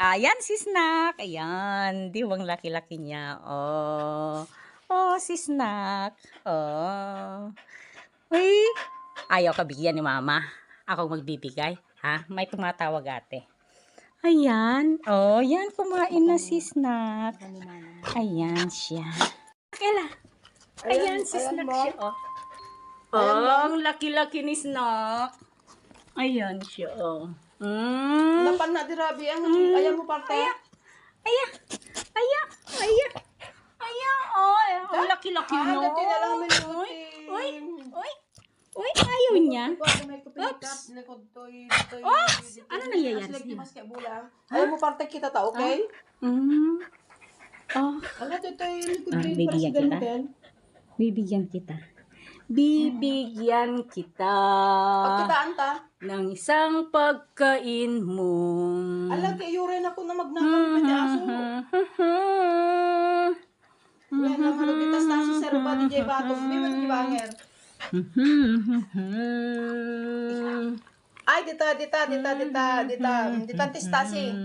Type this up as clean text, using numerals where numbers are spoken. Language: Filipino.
Ayan si Snack. Ayan. Di bang laki-laki niya? Oh. Oh, si Snack. Oh. Uy. Ayaw ka bigyan ni Mama. Ako magbibigay. Ha? May tumatawag ate. Ayan. Oh, yan. Kumain na si Snack. Ayan siya. Kela. Ayan si Snack siya. Oh. Ang laki-laki ni Snack. Ayan siya. Oh. Napan na di Rabi ang ayaw mo parte. Aya. Aya. Aya. Oh, ang laki-laki no. Dati na lang minuti. Uy. Uy, ayaw niya. Oops. Oops! Ano nangyayari sa'yo? Ayaw mo parte kita ta, okay? Oh, Ano to bibigyan kita. Bibigyan kita. Bibigyan kita Pagkitaan ta. ng isang pagkain mo. Alam, kayurin ako na magnakaw pwede aso. Yan lang ano, bitas na si Sir Ba, DJ Batos. May magkibanger. Ay, dita, tistasi.